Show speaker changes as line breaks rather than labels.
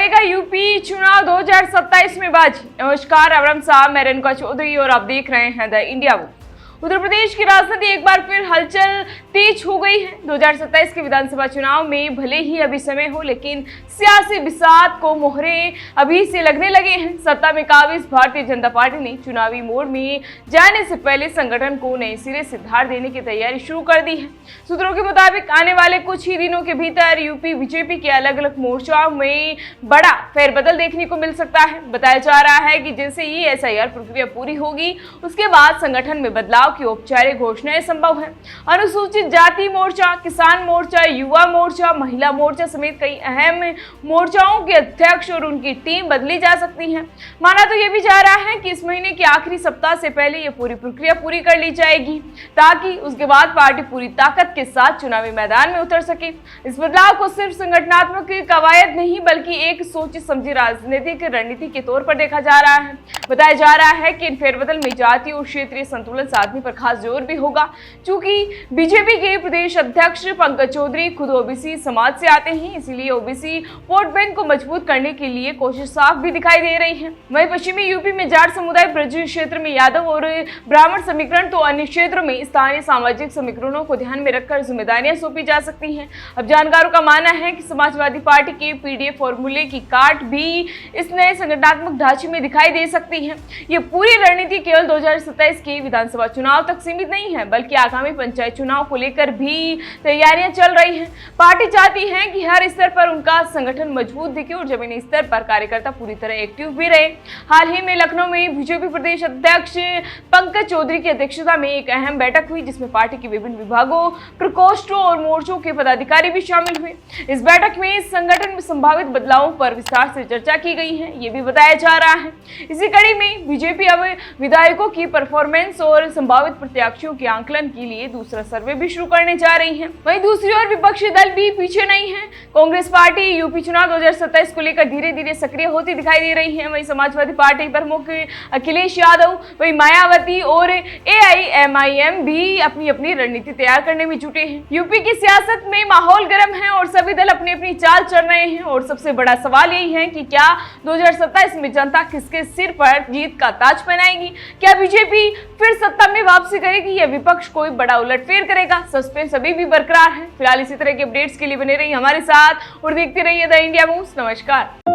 करेगा यूपी चुनाव 2027 में बाजी। नमस्कार, अवरम साहब, मैं रेणुका चौधरी और आप देख रहे हैं the India book. Uttar Pradesh की राजनीति एक बार फिर हलचल तेज हो गई है। 2027 के विधानसभा चुनाव में भले ही अभी समय हो, लेकिन सियासी बिसात को मोहरे अभी से लगने लगे हैं। सत्ता में काबिज भारतीय जनता पार्टी ने चुनावी मोड में जाने से पहले संगठन को नए सिरे से धार देने की तैयारी शुरू कर दी है। सूत्रों के मुताबिक आने वाले कुछ ही दिनों के भीतर यूपी बीजेपी के अलग अलग मोर्चाओं में बड़ा फेरबदल देखने को मिल सकता है। बताया जा रहा है कि जैसे ही एसआईआर प्रक्रिया पूरी होगी, उसके बाद संगठन में बदलाव की औपचारिक घोषणाएं संभव है। अनुसूचित जाति मोर्चा, किसान मोर्चा, युवा मोर्चा, महिला मोर्चा समेत कई अहम मोर्चाओं के अध्यक्ष और उनकी टीम बदली जा सकती है। माना तो यह भी जा रहा है कि इस महीने के आखिरी सप्ताह से पहले यह पूरी प्रक्रिया पूरी कर ली जाएगी, ताकि उसके बाद पार्टी पूरी ताकत के साथ चुनावी मैदान में उतर सके। इस बदलाव को सिर्फ संगठनात्मक कवायद नहीं, बल्कि एक सोची समझी राजनीतिक रणनीति के तौर पर देखा जा रहा है। बताया जा रहा है कि इन फेरबदल में जातीय और क्षेत्रीय संतुलन साधने पर खास जोर भी होगा। चूंकि बीजेपी के प्रदेश अध्यक्ष पंकज चौधरी खुद ओबीसी समाज से आते हैं, इसीलिए ओबीसी वोट बैंक को मजबूत करने के लिए कोशिश साफ भी दिखाई दे रही है। वहीं पश्चिमी यूपी में जाट समुदाय, ब्रज क्षेत्र में यादव और ब्राह्मण समीकरण, तो अन्य क्षेत्रों में स्थानीय सामाजिक समीकरणों को ध्यान में रखकर जिम्मेदारियां सौंपी जा सकती हैं। अब जानकारों का मानना है कि समाजवादी पार्टी के पीडीएफ फॉर्मूले की काट भी इस नए संगठनात्मक ढांचे में दिखाई दे सकती है। ये पूरी रणनीति केवल 2027 के विधानसभा चुनाव तक सीमित नहीं है, बल्कि आगामी पंचायत चुनाव को लेकर भी तैयारियां चल रही हैं। पार्टी चाहती है कि हर स्तर पर उनका संगठन मजबूत दिखे और जमीनी स्तर पर कार्यकर्ता पूरी तरह एक्टिव भी रहे। हाल ही में लखनऊ में बीजेपी प्रदेश अध्यक्ष पंकज चौधरी की अध्यक्षता में एक अहम बैठक हुई, जिसमें पार्टी के विभिन्न विभागों, प्रकोष्ठों और मोर्चों के पदाधिकारी भी शामिल हुए। इस बैठक में संगठन में संभावित बदलावों पर विस्तार से चर्चा की गई है, ये भी बताया जा रहा है। इसी कड़ी में बीजेपी अब विधायकों की परफॉर्मेंस और संभावित प्रत्याशियों के आंकलन के लिए दूसरा सर्वे भी शुरू करने जा रही है। वहीं दूसरी ओर विपक्षी दल भी पीछे नहीं है। कांग्रेस पार्टी यूपी चुनाव 2027 को लेकर धीरे धीरे सक्रिय होती दिखाई दे रही है। वहीं समाजवादी पार्टी प्रमुख अखिलेश यादव, वहीं मायावती और एआईएमआईएम भी अपनी अपनी रणनीति तैयार करने में जुटे हैं। यूपी की सियासत में माहौल गर्म है और सभी दल अपनी अपनी चाल चल रहे हैं। और सबसे बड़ा सवाल यही है कि क्या 2027 में जनता किसके सिर पर जीत का ताज पहनाएगी? क्या बीजेपी फिर सत्ता में वापसी करेगी या विपक्ष कोई बड़ा उलटफेर करेगा? सस्पेंस अभी भी बरकरार है। फिलहाल इसी तरह के अपडेट्स के लिए बने रहिए हमारे साथ और देखते रहिए द इंडिया न्यूज़। नमस्कार।